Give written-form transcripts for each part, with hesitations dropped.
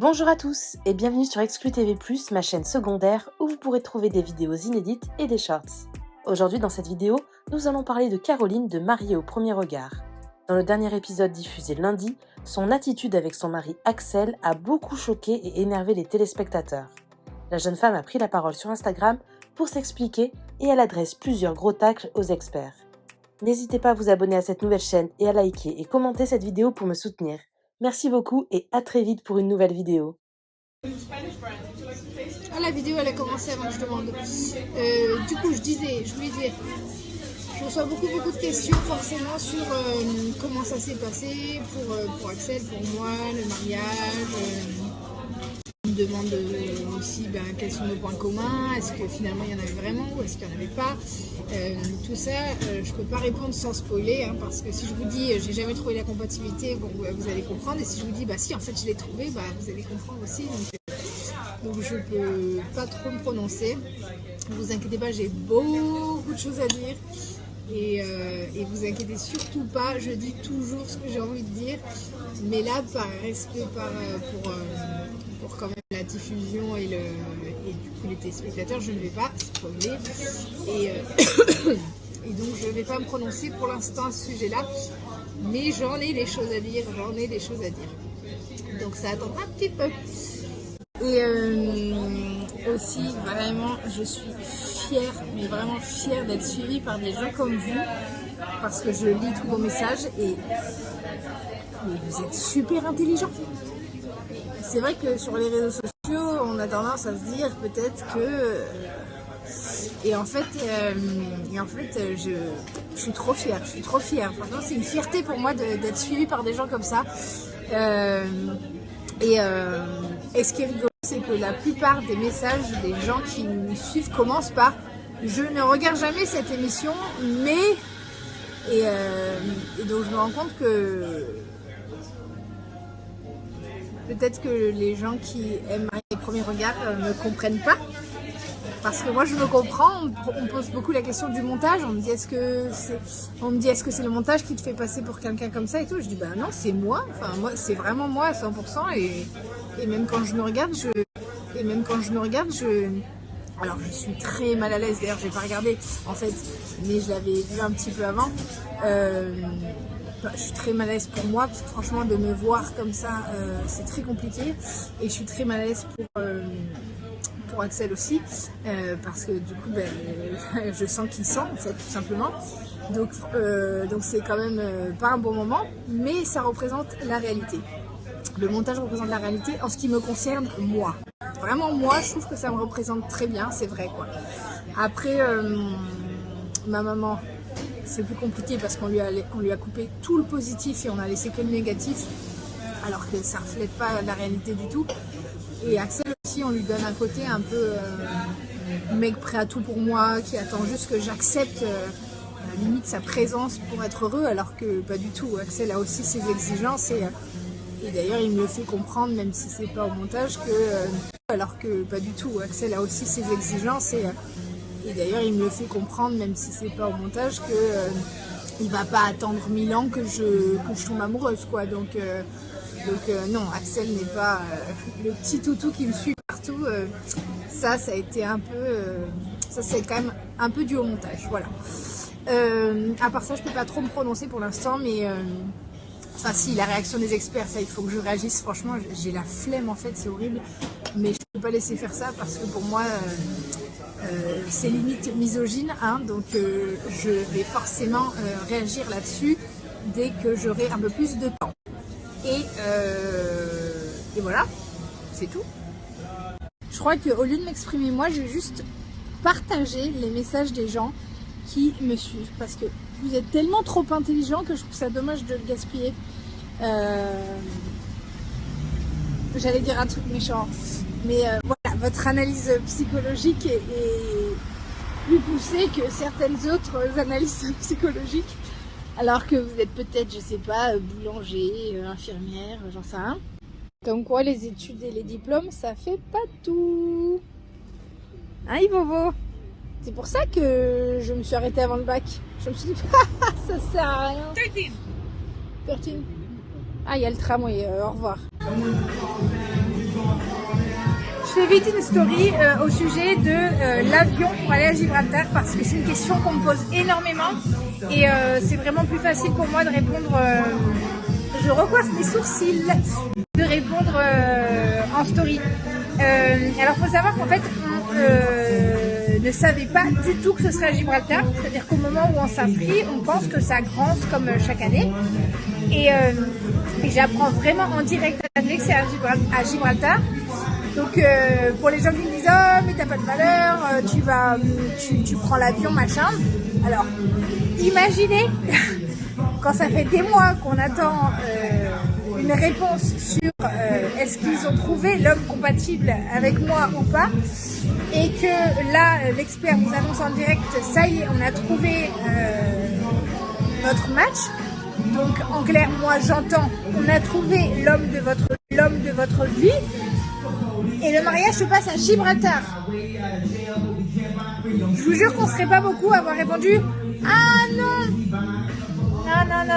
Bonjour à tous et bienvenue sur Exclu TV+, ma chaîne secondaire où vous pourrez trouver des vidéos inédites et des shorts. Aujourd'hui dans cette vidéo, nous allons parler de Caroline de Mariée au premier regard. Dans le dernier épisode diffusé lundi, son attitude avec son mari Axel a beaucoup choqué et énervé les téléspectateurs. La jeune femme a pris la parole sur Instagram pour s'expliquer et elle adresse plusieurs gros tacles aux experts. N'hésitez pas à vous abonner à cette nouvelle chaîne et à liker et commenter cette vidéo pour me soutenir. Merci beaucoup et à très vite pour une nouvelle vidéo. Ah, la vidéo elle a commencé avant que je demande. Du coup je voulais dire, je reçois beaucoup de questions forcément sur comment ça s'est passé pour Axel, pour moi, le mariage. On me demande aussi quels sont nos points communs, est-ce que finalement il y en avait vraiment ou est-ce qu'il n'y en avait pas. Tout ça, je peux pas répondre sans spoiler, parce que si je vous dis j'ai jamais trouvé la compatibilité, vous allez comprendre, et si je vous dis si en fait je l'ai trouvé, vous allez comprendre aussi. Donc je peux pas trop me prononcer. Ne vous inquiétez pas, j'ai beaucoup de choses à dire. Et vous inquiétez surtout pas, je dis toujours ce que j'ai envie de dire, mais là par respect pour quand même la diffusion et du coup les téléspectateurs, je ne vais pas spoiler et donc je ne vais pas me prononcer pour l'instant à ce sujet là, mais j'en ai des choses à dire, donc ça attendra un petit peu. Et aussi, vraiment, je suis fière, mais vraiment fière d'être suivie par des gens comme vous, parce que je lis tous vos messages et vous êtes super intelligents. C'est vrai que sur les réseaux sociaux, on a tendance à se dire peut-être que... Et en fait, je suis trop fière. Franchement, c'est une fierté pour moi d'être suivie par des gens comme ça. Et ce qui est rigolo, c'est que la plupart des messages des gens qui nous suivent commencent par « Je ne regarde jamais cette émission, mais... » et donc je me rends compte que peut-être que les gens qui aiment les premiers regards ne comprennent pas. Parce que moi je me comprends, on me pose beaucoup la question du montage, on me dit est-ce que c'est le montage qui te fait passer pour quelqu'un comme ça et tout. Je dis non, c'est moi, c'est vraiment moi à 100% et même quand je me regarde, alors je suis très mal à l'aise, d'ailleurs j'ai pas regardé en fait, mais je l'avais vu un petit peu avant. Je suis très mal à l'aise pour moi parce que franchement de me voir comme ça c'est très compliqué, et je suis très mal à l'aise pour Axel aussi, parce que du coup je sens qu'il sent en fait tout simplement, donc c'est quand même pas un bon moment, mais ça représente la réalité. Le montage représente la réalité en ce qui me concerne moi. Vraiment moi je trouve que ça me représente très bien, c'est vrai quoi. Après ma maman c'est plus compliqué parce qu'on lui a coupé tout le positif et on a laissé que le négatif, alors que ça reflète pas la réalité du tout. Et Axel aussi, on lui donne un côté un peu mec prêt à tout pour moi, qui attend juste que j'accepte limite sa présence pour être heureux, alors que pas du tout. Axel a aussi ses exigences et d'ailleurs il me le fait comprendre, même si c'est pas au montage, alors que pas du tout. Axel a aussi ses exigences et d'ailleurs il me le fait comprendre, même si c'est pas au montage, il va pas attendre 1000 ans que je tombe amoureuse quoi. Donc non, Axel n'est pas le petit toutou qui me suit partout. Ça a été un peu... ça c'est quand même un peu dû au montage, voilà. À part ça, je peux pas trop me prononcer pour l'instant, mais... si, la réaction des experts, ça il faut que je réagisse. Franchement, j'ai la flemme en fait, c'est horrible. Mais je peux pas laisser faire ça parce que pour moi, c'est limite misogyne. Donc je vais forcément réagir là-dessus dès que j'aurai un peu plus de temps. Et voilà, c'est tout. Je crois qu'au lieu de m'exprimer moi, je vais juste partager les messages des gens qui me suivent, parce que vous êtes tellement trop intelligents que je trouve ça dommage de le gaspiller. J'allais dire un truc méchant, mais voilà, votre analyse psychologique est plus poussée que certaines autres analyses psychologiques. Alors que vous êtes peut-être, je sais pas, boulanger, infirmière, j'en sais rien. Comme quoi les études et les diplômes, ça fait pas tout. Hein, Ivovo? C'est pour ça que je me suis arrêtée avant le bac. Je me suis dit, ça sert à rien. 13. Ah, il y a le tramway, au revoir. Je fais vite une story au sujet de l'avion pour aller à Gibraltar parce que c'est une question qu'on me pose énormément et c'est vraiment plus facile pour moi de répondre. Je recoiffe mes sourcils de répondre en story. Alors faut savoir qu'en fait on ne savait pas du tout que ce serait à Gibraltar, c'est-à-dire qu'au moment où on s'inscrit, on pense que ça grange comme chaque année et j'apprends vraiment en direct à que c'est à Gibraltar. Donc pour les gens qui me disent oh mais t'as pas de valeur, tu prends l'avion machin. Alors imaginez quand ça fait des mois qu'on attend une réponse sur est-ce qu'ils ont trouvé l'homme compatible avec moi ou pas, et que là l'expert nous annonce en direct ça y est on a trouvé notre match. Donc en clair moi j'entends on a trouvé l'homme de votre vie. Et le mariage se passe à Gibraltar. Je vous jure qu'on serait pas beaucoup à avoir répondu ah non.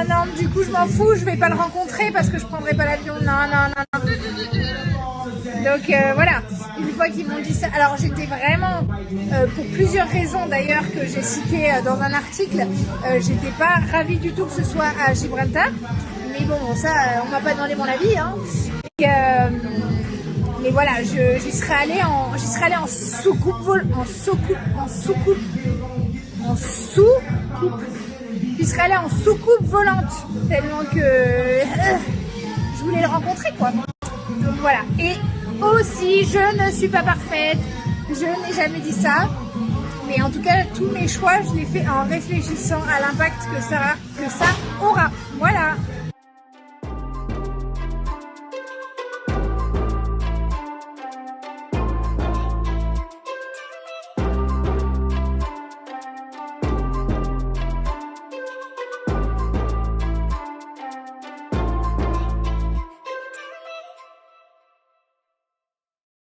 Non, du coup je m'en fous, je vais pas le rencontrer parce que je prendrai pas l'avion. Non. Donc voilà, une fois qu'ils m'ont dit ça, alors j'étais vraiment, pour plusieurs raisons d'ailleurs que j'ai citées dans un article, j'étais pas ravie du tout que ce soit à Gibraltar. Mais bon, ça, on m'a pas demandé mon avis, hein. Mais voilà, j'y serais allée en soucoupe. J'y serais allée en soucoupe volante, tellement que je voulais le rencontrer, quoi. Donc voilà. Et aussi, je ne suis pas parfaite, je n'ai jamais dit ça. Mais en tout cas, tous mes choix, je les fais en réfléchissant à l'impact que ça aura. Voilà.